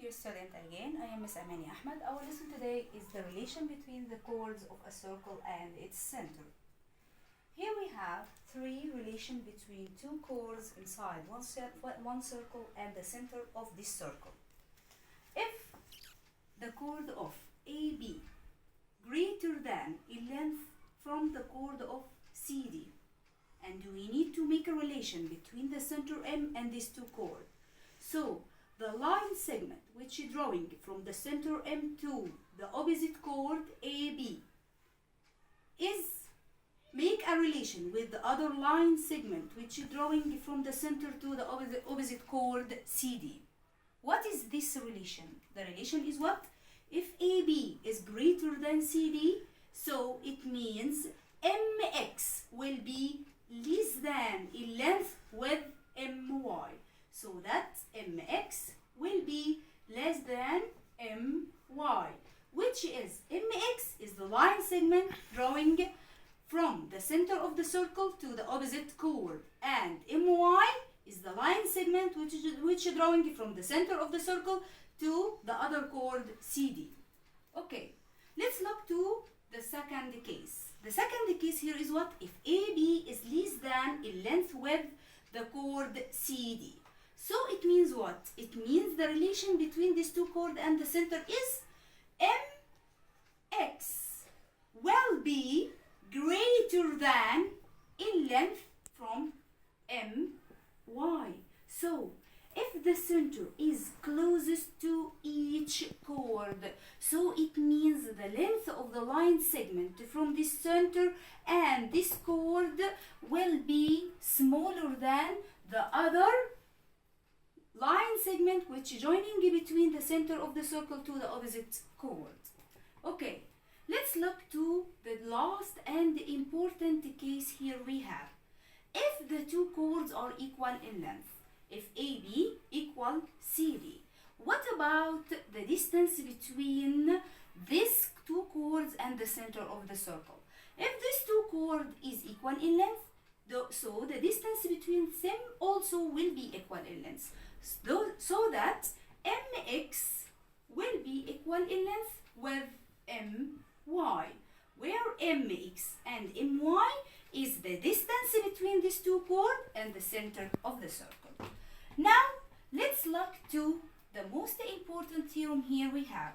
dear student, again. I am Miss Amani Ahmed. Our lesson today is the relation between the chords of a circle and its center. Here we have three relations between two chords inside one circle and the center of this circle. If the chord of AB greater than in length from the chord of CD, and we need to make a relation between the center M and these two chords. So the line segment which is drawing from the center M to the opposite chord AB is make a relation with the other line segment which is drawing from the center to the opposite chord CD. What is this relation? The relation is what? If AB is greater than CD, so it means MX will be less than in length with MY. So that MX will be less than MY, which is MX is the line segment drawing from the center of the circle to the opposite chord, and MY is the line segment which is drawing from the center of the circle to the other chord CD. Okay, let's look to the second case. The second case here is what? If AB is less than in length with the chord CD. So it means what? It means the relation between these two chords and the center is MX will be greater than in length from MY. So if the center is closest to each chord, so it means the length of the line segment from this center and this chord will be smaller than the other line segment which is joining between the center of the circle to the opposite chord. Okay, let's look to the last and important case here we have. If the two chords are equal in length, if AB equal CD, what about the distance between these two chords and the center of the circle? If this two chord is equal in length, so the distance between them also will be equal in length. So that MX will be equal in length with MY, where MX and MY is the distance between these two chords and the center of the circle. Now let's look to the most important theorem here we have.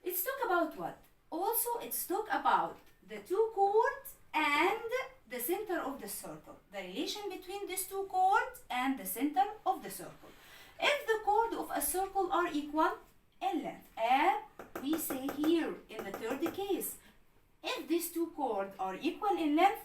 It's talk about what? Also it's talk about the two chords and the center of the circle, the relation between these two chords and the center of the circle. If the chords of a circle are equal in length, and we say here in the third case, if these two chords are equal in length,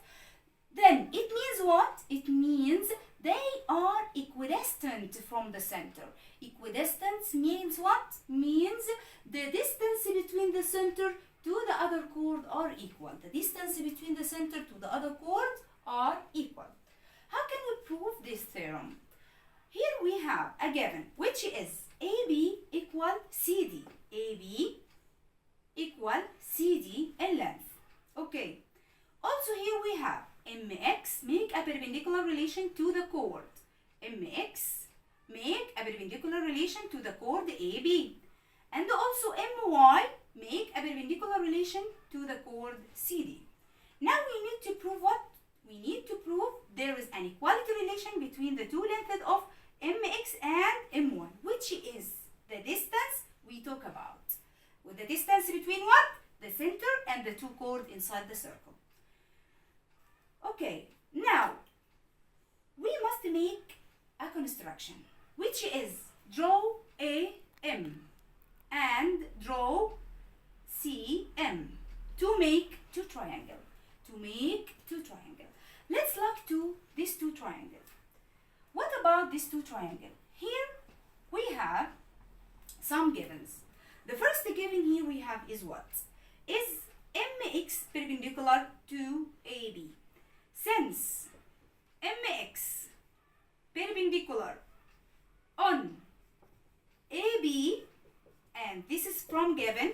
then it means what? It means they are equidistant from the center. Equidistant means what? Means the distance between the center to the other chord are equal. The distance between the center to the other chords are equal. How can we prove this theorem? Here we have a given which is AB equal CD. AB equal CD in length. Okay. Also here we have MX make a perpendicular relation to the chord. MX make a perpendicular relation to the chord AB. And also MY make a perpendicular relation to the chord CD. Now we need to prove what? We need to prove there is an equality relation between the two lengths of MX and MY, which is the distance we talk about. With the distance between what? The center and the two chords inside the circle. Okay, now we must make a construction, which is draw a M and draw CM to make two triangles. Let's look to these two triangles. What about these two triangles? Here we have some givens. The first given here we have is what? Is MX perpendicular to AB. Since MX perpendicular on AB, and this is from given,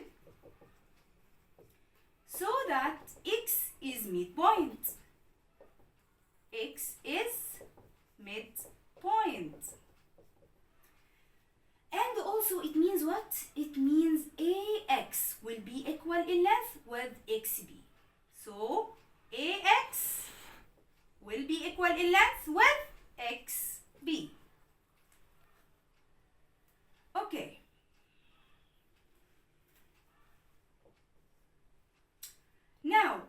so that X is midpoint. X is midpoint. And also also it means what? It means AX will be equal in length with XB. So AX will be equal in length with XB. Okay. Now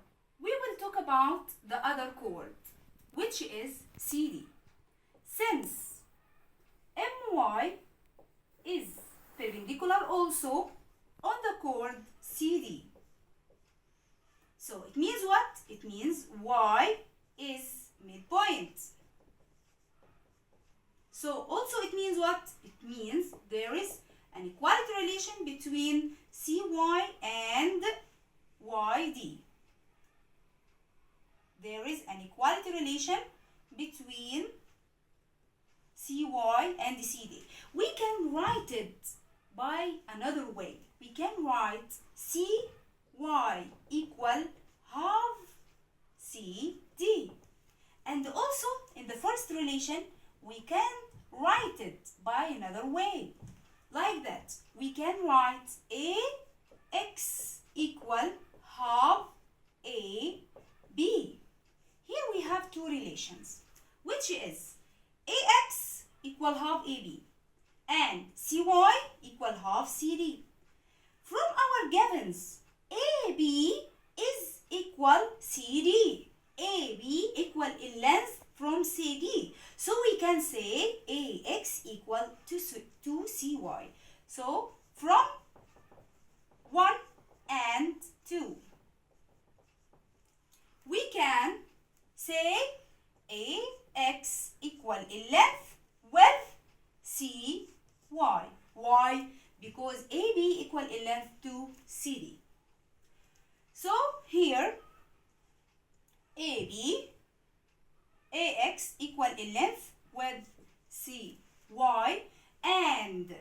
we will talk about the other chord, which is CD. Since MY is perpendicular also on the chord CD. So it means what? It means Y is midpoint. So also it means what? It means there is an equality relation between CY and YD. There is an equality relation between CY and CD. We can write it by another way. We can write CY equal half CD. And also in the first relation, we can write it by another way. Like that. We can write AX equal half AB. Here we have two relations, which is AX equal half AB and CY equal half CD. From our givens, AB is equal CD. AB equal in length from CD. So we can say AX equal to CY. So from 1 and 2, we can say AX equal in length with CY. Why? Because AB equal in length to CD. So here AX equal in length with CY and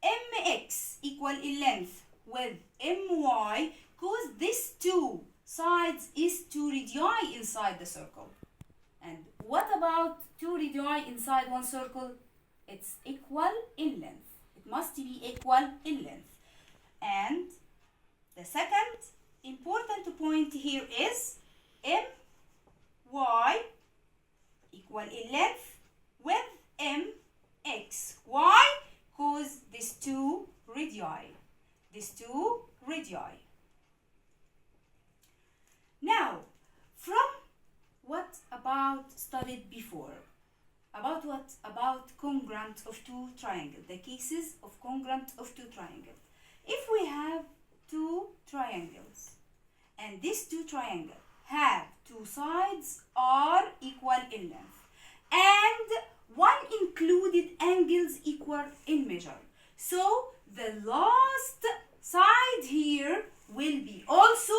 MX equal in length with MY, because these two sides is two radii inside the circle. And what about two radii inside one circle? It's equal in length. It must be equal in length. And the second important point here is MY equal in length with MX. Why? Because these two radii. Now, from what about studied before? About what? About congruent of two triangles. The cases of congruent of two triangles. If we have two triangles and these two triangles have two sides are equal in length and one included angles equal in measure. So the last side here will be also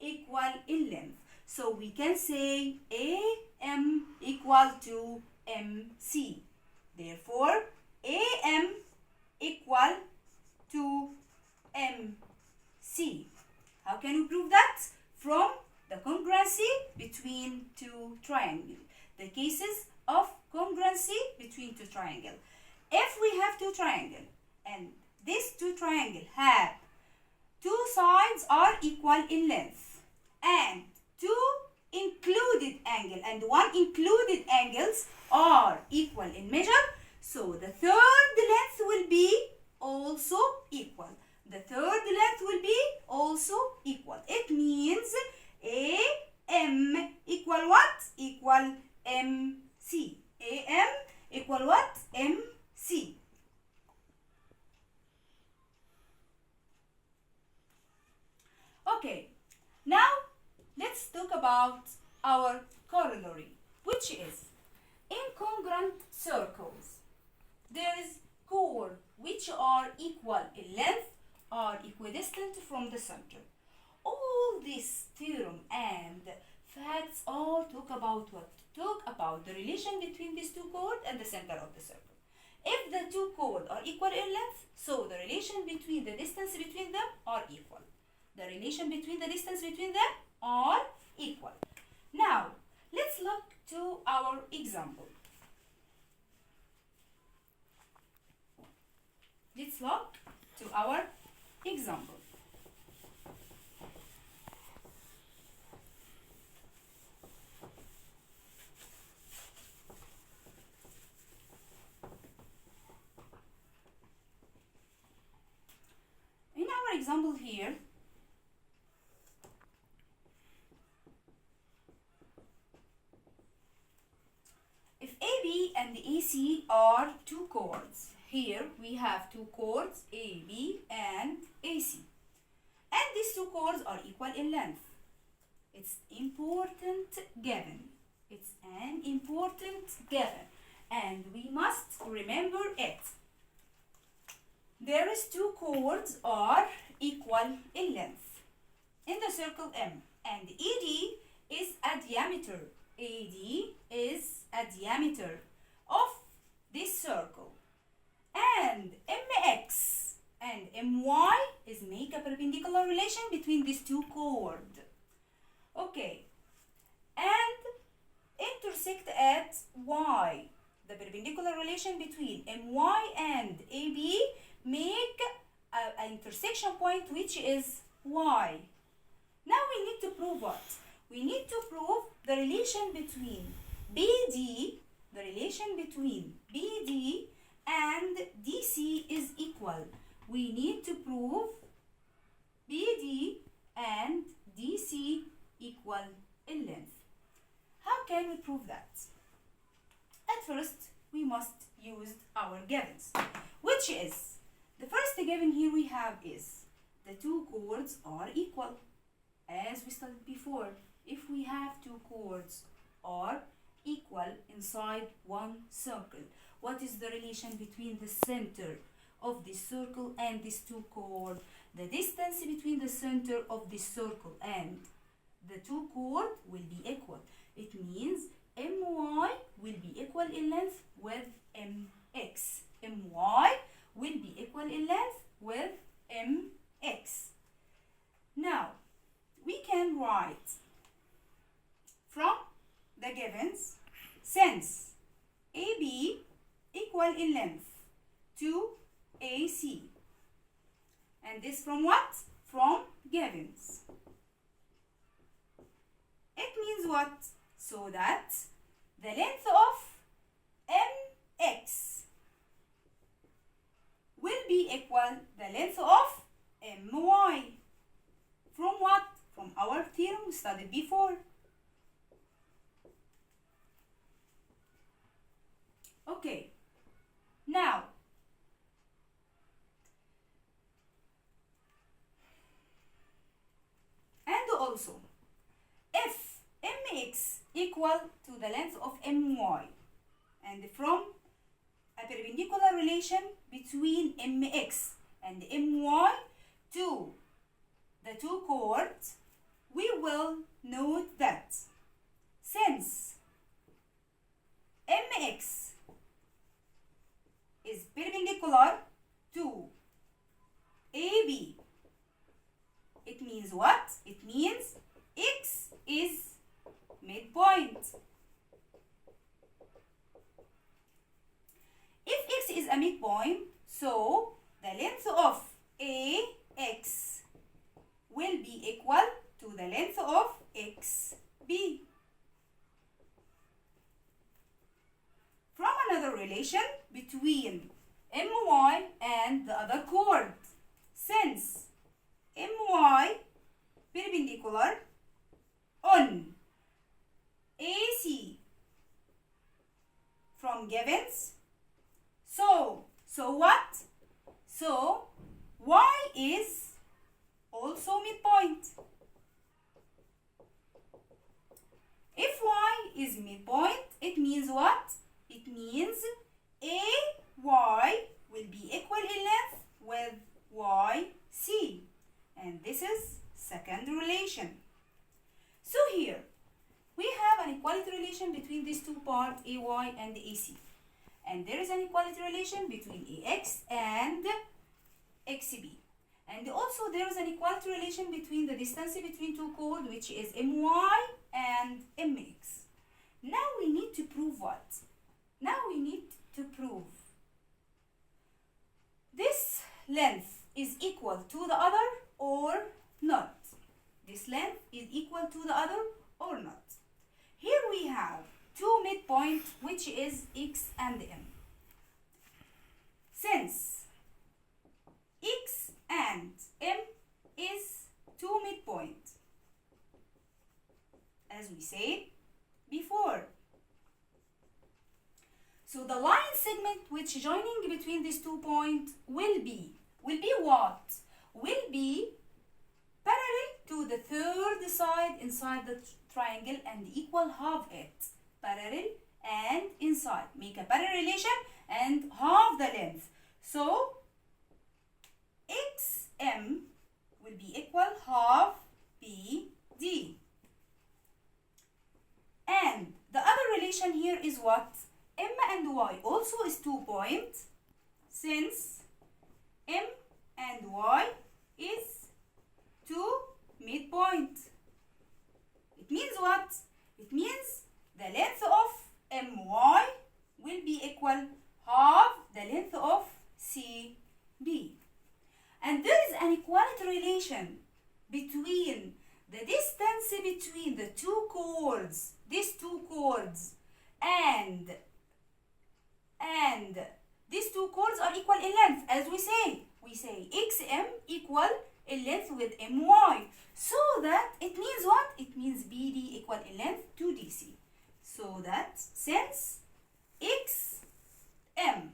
equal in length. So we can say AM equal to MC. Therefore, AM equal to MC. How can we prove that? From the congruency between two triangles. The cases of congruency between two triangles. If we have two triangles and these two triangles have two sides are equal in length and two included angle and one included angles are equal in measure, so the third length will be also equal. The third length will be also equal. It means AM equal what? Equal MC. AM equal what? MC. Okay, now let's talk about our corollary, which is incongruent circles. There is chords which are equal in length are equidistant from the center. All this theorem and facts all talk about what? Talk about the relation between these two chords and the center of the circle. If the two chords are equal in length, so the relation between the distance between them are equal. The relation between the distance between them are equal. Now, let's look to our example. Let's look to our example. In our example here, if AB and AC are two chords, here we have two chords, AB and AC, and these two chords are equal in length. It's important given. It's an important given, and we must remember it. There is two chords are equal in length in the circle M, and AD is a diameter. AD is a diameter of this circle, and MX and MY is make a perpendicular relation between these two chords. Okay, and intersect at Y. The perpendicular relation between MY and AB make an intersection point which is Y. Now we need to prove what? We need to prove the relation between BD, the relation between BD and DC is equal. We need to prove BD and DC equal in length. How can we prove that? At first, we must use our givens, which is, the first given here we have is, the two chords are equal. As we studied before, if we have two chords are equal inside one circle, what is the relation between the center of this circle and these two chords? The distance between the center of this circle and the two chords will be equal. It means MY will be equal in length with MX. MY will be equal in length with MX. Now, we can write from the givens, since AB equal in length to AC. And this from what? From givens. It means what? So that the length of MX will be equal the length of MY. From what? From our theorem we studied before. Okay, now and also if MX equal to the length of MY, and from a perpendicular relation between MX and MY to the two chords, we will note that since MX is perpendicular to AB, it means what? It means X is midpoint. If X is a midpoint, so the length of AX will be equal to the length of XB. From another relation between MY and the other chord, since MY perpendicular on AC from givens, so what? So Y is also midpoint. If Y is midpoint, it means what? It means AY will be equal in length with YC. And this is second relation. So here, we have an equality relation between these two parts, AY and AC. And there is an equality relation between AX and XB. And also there is an equality relation between the distance between two chords, which is MY and MX. Now we need to prove what? Now we need to prove this length is equal to the other or not. This length is equal to the other or not. Here we have two midpoints, which is x and m. Since x and m is two midpoints, as we said before, so the line segment which joining between these 2 points will be what? Will be parallel to the third side inside the triangle and equal half it. Parallel and inside. Make a parallel relation and half the length. So xm will be equal half bd. And the other relation here is what? M and y also is 2 points, since M and y is 2 midpoint. It means what? It means the length of my will be equal half the length of CB. And there is an equality relation between the distance between the two chords, these two chords, and these two chords are equal in length, as we say xm equal in length with my. So that it means what? It means BD equal in length to DC. So that since xm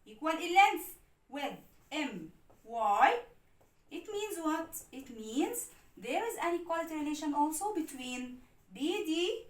equal in length with my, it means what? It means there is an equality relation also between BD